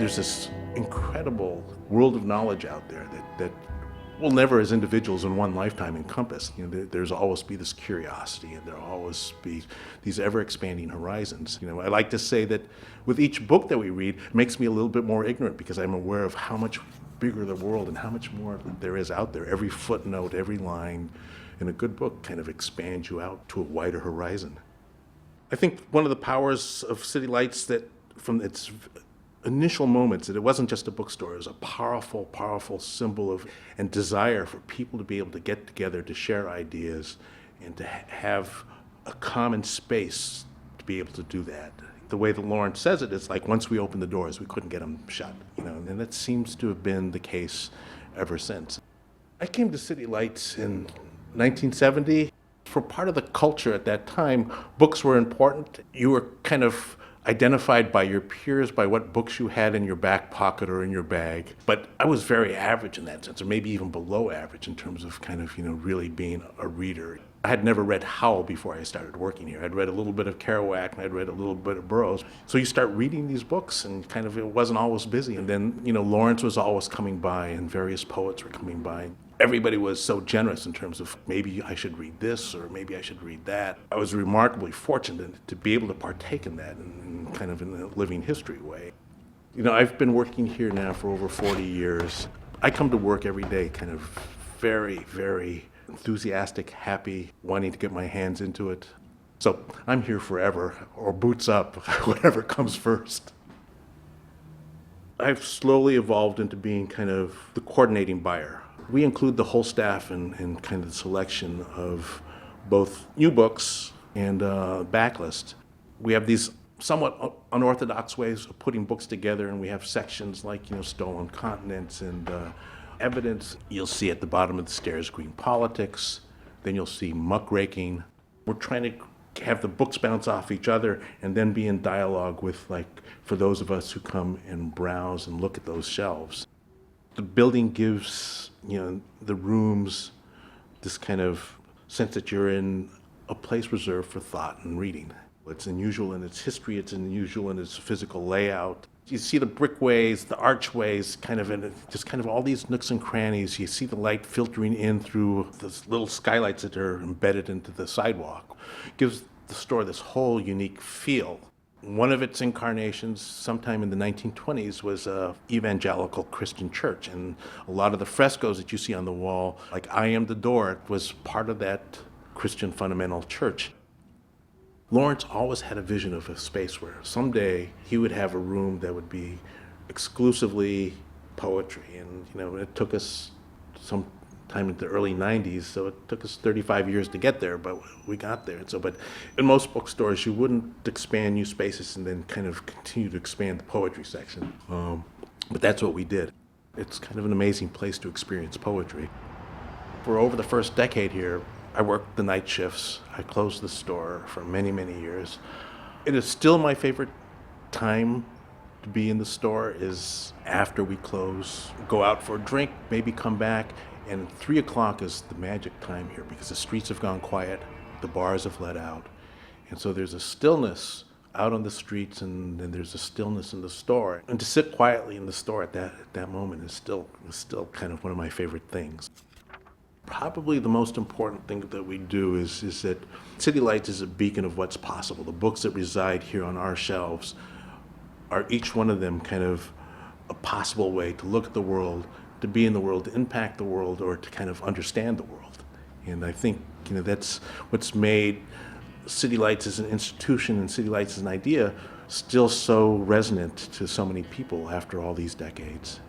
there's this incredible world of knowledge out there that we'll never as individuals in one lifetime encompass. There's always be this curiosity, and there'll always be these ever-expanding horizons. I like to say that with each book that we read, it makes me a little bit more ignorant because I'm aware of how much bigger the world and how much more there is out there. Every footnote, every line in a good book kind of expands you out to a wider horizon. I think one of the powers of City Lights, that from its initial moments, that it wasn't just a bookstore. It was a powerful, powerful symbol of and desire for people to be able to get together, to share ideas, and to have a common space to be able to do that. The way that Lawrence says it, it's like once we opened the doors, we couldn't get them shut. And that seems to have been the case ever since. I came to City Lights in 1970. For part of the culture at that time, books were important. You were kind of identified by your peers by what books you had in your back pocket or in your bag. But I was very average in that sense, or maybe even below average in terms of kind of, really being a reader. I had never read Howell before I started working here. I'd read a little bit of Kerouac and I'd read a little bit of Burroughs. So you start reading these books and kind of it wasn't always busy. And then, Lawrence was always coming by and various poets were coming by. Everybody was so generous in terms of maybe I should read this or maybe I should read that. I was remarkably fortunate to be able to partake in that in kind of in a living history way. I've been working here now for over 40 years. I come to work every day kind of very, very enthusiastic, happy, wanting to get my hands into it. So I'm here forever, or boots up, whatever comes first. I've slowly evolved into being kind of the coordinating buyer. We include the whole staff in kind of the selection of both new books and backlist. We have these somewhat unorthodox ways of putting books together, and we have sections like, Stolen Continents and Evidence. You'll see at the bottom of the stairs Green Politics. Then you'll see Muckraking. We're trying to have the books bounce off each other and then be in dialogue with, for those of us who come and browse and look at those shelves. The building gives, the rooms this kind of sense that you're in a place reserved for thought and reading. It's unusual in its history, it's unusual in its physical layout. You see the brickways, the archways, just all these nooks and crannies. You see the light filtering in through those little skylights that are embedded into the sidewalk. It gives the store this whole unique feel. One of its incarnations, sometime in the 1920s, was an evangelical Christian church. And a lot of the frescoes that you see on the wall, like I Am the Door, was part of that Christian fundamental church. Lawrence always had a vision of a space where someday he would have a room that would be exclusively poetry. And, it took us some time in the early 90s, so it took us 35 years to get there, but we got there. But in most bookstores, you wouldn't expand new spaces and then kind of continue to expand the poetry section. But that's what we did. It's kind of an amazing place to experience poetry. For over the first decade here, I worked the night shifts. I closed the store for many, many years. It is still my favorite time to be in the store is after we close, go out for a drink, maybe come back, and 3 o'clock is the magic time here because the streets have gone quiet, the bars have let out, and so there's a stillness out on the streets and then there's a stillness in the store. And to sit quietly in the store at that moment is still kind of one of my favorite things. Probably the most important thing that we do is that City Lights is a beacon of what's possible. The books that reside here on our shelves are each one of them kind of a possible way to look at the world, to be in the world, to impact the world, or to kind of understand the world. And I think that's what's made City Lights as an institution and City Lights as an idea still so resonant to so many people after all these decades.